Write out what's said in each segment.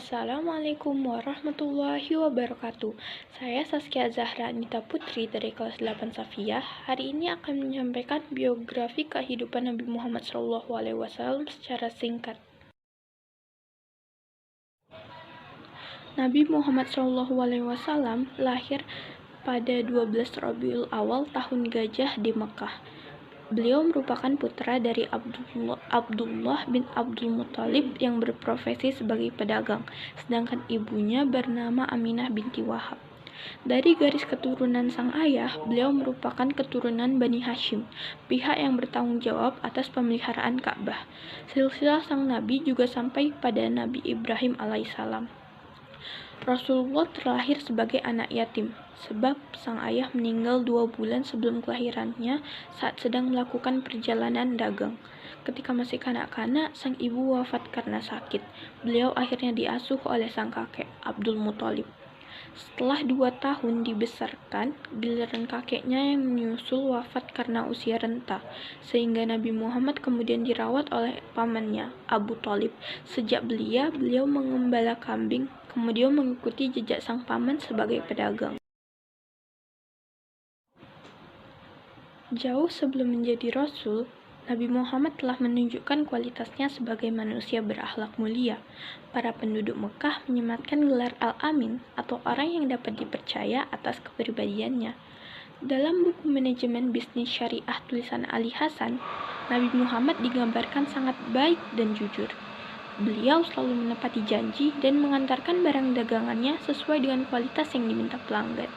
Assalamualaikum warahmatullahi wabarakatuh. Saya Saskia Zahra Anita Putri dari kelas 8 Safiyah. Hari ini akan menyampaikan biografi kehidupan Nabi Muhammad SAW secara singkat. Nabi Muhammad SAW lahir pada 12 Rabiul Awal tahun Gajah di Mekah. Beliau merupakan putra dari Abdullah bin Abdul Muthalib yang berprofesi sebagai pedagang, sedangkan ibunya bernama Aminah binti Wahab. Dari garis keturunan sang ayah, beliau merupakan keturunan Bani Hashim, pihak yang bertanggung jawab atas pemeliharaan Ka'bah. Silsilah sang nabi juga sampai pada Nabi Ibrahim alaihissalam. Rasulullah terlahir sebagai anak yatim, sebab sang ayah meninggal 2 bulan sebelum kelahirannya saat sedang melakukan perjalanan dagang. Ketika masih kanak-kanak, sang ibu wafat karena sakit. Beliau akhirnya diasuh oleh sang kakek, Abdul Muthalib. Setelah 2 tahun dibesarkan, giliran kakeknya yang menyusul wafat karena usia renta, sehingga Nabi Muhammad kemudian dirawat oleh pamannya, Abu Thalib. Sejak belia, beliau mengembala kambing, kemudian mengikuti jejak sang paman sebagai pedagang. Jauh sebelum menjadi Rasul, Nabi Muhammad telah menunjukkan kualitasnya sebagai manusia berakhlak mulia. Para penduduk Mekah menyematkan gelar Al-Amin atau orang yang dapat dipercaya atas kepribadiannya. Dalam buku manajemen bisnis syariah tulisan Ali Hasan, Nabi Muhammad digambarkan sangat baik dan jujur. Beliau selalu menepati janji dan mengantarkan barang dagangannya sesuai dengan kualitas yang diminta pelanggan.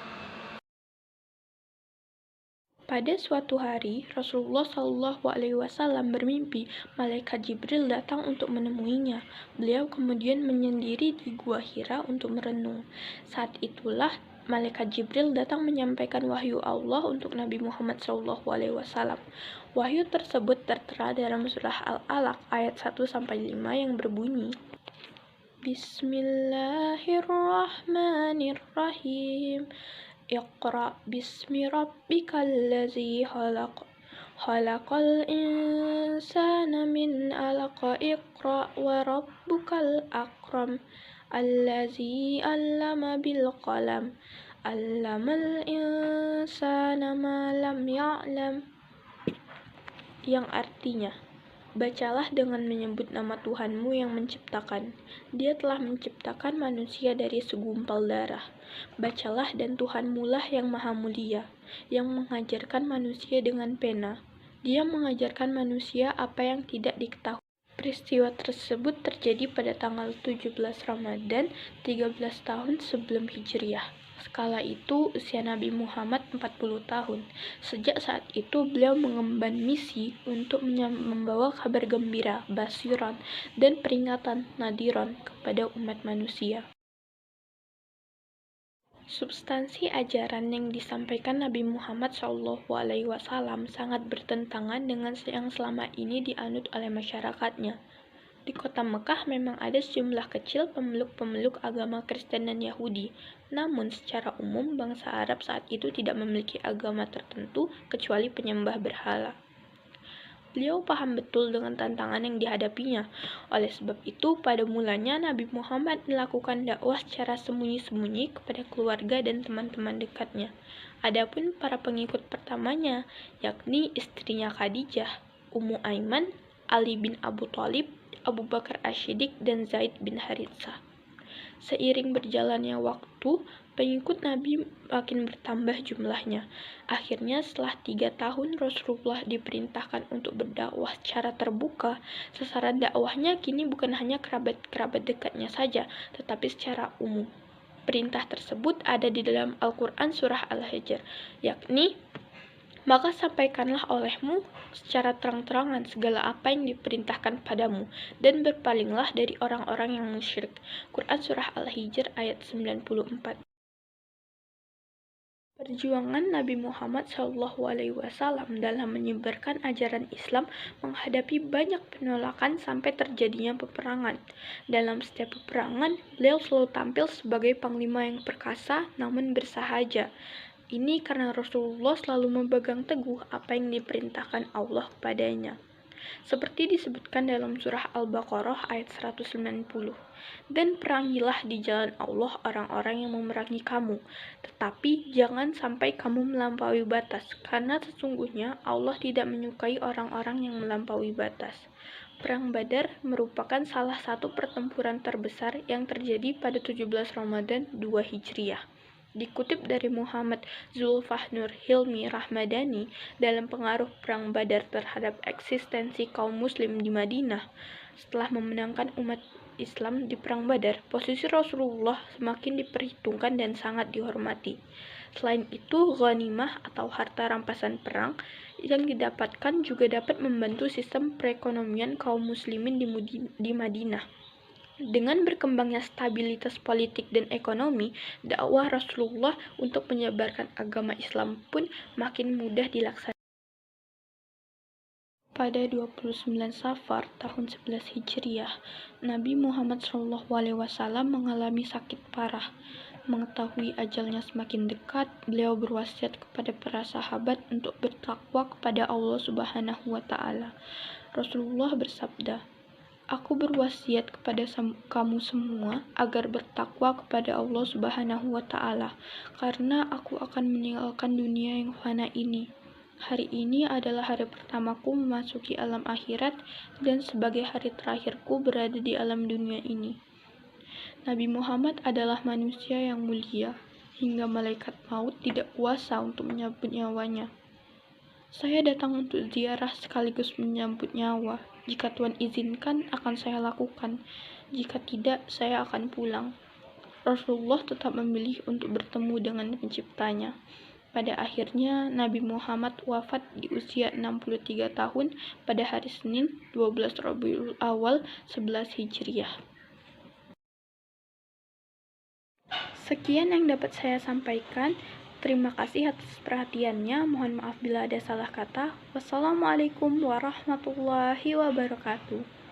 Pada suatu hari, Rasulullah SAW bermimpi malaikat Jibril datang untuk menemuinya. Beliau kemudian menyendiri di Gua Hira untuk merenung. Saat itulah malaikat Jibril datang menyampaikan wahyu Allah untuk Nabi Muhammad SAW. Wahyu tersebut tertera dalam surah Al-Alaq ayat 1-5 yang berbunyi, Bismillahirrahmanirrahim. Iqra bismi rabbikal ladzi khalaq. Khalaqal insana min 'alaq. Iqra wa rabbukal akram. Allazi 'allama bil qalam. 'Allamal insana ma lam ya'lam. Yang artinya, bacalah dengan menyebut nama Tuhanmu yang menciptakan. Dia telah menciptakan manusia dari segumpal darah. Bacalah dan Tuhanmulah yang maha mulia, yang mengajarkan manusia dengan pena. Dia mengajarkan manusia apa yang tidak diketahui. Peristiwa tersebut terjadi pada tanggal 17 Ramadan, 13 tahun sebelum Hijriah. Kala itu usia Nabi Muhammad 40 tahun. Sejak saat itu beliau mengemban misi untuk membawa kabar gembira, basiran, dan peringatan nadiran kepada umat manusia. Substansi ajaran yang disampaikan Nabi Muhammad SAW sangat bertentangan dengan yang selama ini dianut oleh masyarakatnya. Di kota Mekah memang ada sejumlah kecil pemeluk-pemeluk agama Kristen dan Yahudi. Namun secara umum bangsa Arab saat itu tidak memiliki agama tertentu kecuali penyembah berhala. Beliau paham betul dengan tantangan yang dihadapinya. Oleh sebab itu, pada mulanya Nabi Muhammad melakukan dakwah secara sembunyi-sembunyi kepada keluarga dan teman-teman dekatnya. Adapun para pengikut pertamanya, yakni istrinya Khadijah, Ummu Aiman, Ali bin Abu Thalib, Abu Bakar Asy-Siddiq, dan Zaid bin Haritsah. Seiring berjalannya waktu, pengikut Nabi makin bertambah jumlahnya. Akhirnya setelah 3 tahun Rasulullah diperintahkan untuk berdakwah secara terbuka. Sasaran dakwahnya kini bukan hanya kerabat-kerabat dekatnya saja, tetapi secara umum. Perintah tersebut ada di dalam Al-Quran surah Al-Hijr, yakni, maka sampaikanlah olehmu secara terang-terangan segala apa yang diperintahkan padamu, dan berpalinglah dari orang-orang yang musyrik. Quran surah Al-Hijr ayat 94. Perjuangan Nabi Muhammad SAW dalam menyebarkan ajaran Islam menghadapi banyak penolakan sampai terjadinya peperangan. Dalam setiap peperangan, beliau selalu tampil sebagai panglima yang perkasa namun bersahaja. Ini karena Rasulullah selalu memegang teguh apa yang diperintahkan Allah kepadanya. seperti disebutkan dalam surah Al-Baqarah ayat 190. Dan perangilah di jalan Allah orang-orang yang memerangi kamu, tetapi jangan sampai kamu melampaui batas, karena sesungguhnya Allah tidak menyukai orang-orang yang melampaui batas. Perang Badar merupakan salah satu pertempuran terbesar yang terjadi pada 17 Ramadan 2 Hijriah. Dikutip dari Muhammad Zulfahnur Hilmi Rahmadani dalam pengaruh Perang Badar terhadap eksistensi kaum muslim di Madinah. Setelah memenangkan umat Islam di Perang Badar, posisi Rasulullah semakin diperhitungkan dan sangat dihormati. Selain itu, ghanimah atau harta rampasan perang yang didapatkan juga dapat membantu sistem perekonomian kaum muslimin di Madinah. Dengan berkembangnya stabilitas politik dan ekonomi, dakwah Rasulullah untuk menyebarkan agama Islam pun makin mudah dilaksanakan. Pada 29 Safar tahun 11 Hijriah, Nabi Muhammad SAW mengalami sakit parah. Mengetahui ajalnya semakin dekat, beliau berwasiat kepada para sahabat untuk bertakwa kepada Allah Subhanahu wa Ta'ala. Rasulullah bersabda, "Aku berwasiat kepada kamu semua agar bertakwa kepada Allah Subhanahu wa Ta'ala, karena aku akan meninggalkan dunia yang fana ini. Hari ini adalah hari pertamaku memasuki alam akhirat dan sebagai hari terakhirku berada di alam dunia ini." Nabi Muhammad adalah manusia yang mulia, hingga malaikat maut tidak kuasa untuk menyambut nyawanya. Saya datang untuk ziarah sekaligus menyambut nyawa. Jika Tuhan izinkan, akan saya lakukan. Jika tidak, saya akan pulang. Rasulullah tetap memilih untuk bertemu dengan penciptanya. Pada akhirnya, Nabi Muhammad wafat di usia 63 tahun pada hari Senin 12 Rabiul Awal 11 Hijriah. Sekian yang dapat saya sampaikan. Terima kasih atas perhatiannya. Mohon maaf bila ada salah kata. Wassalamualaikum warahmatullahi wabarakatuh.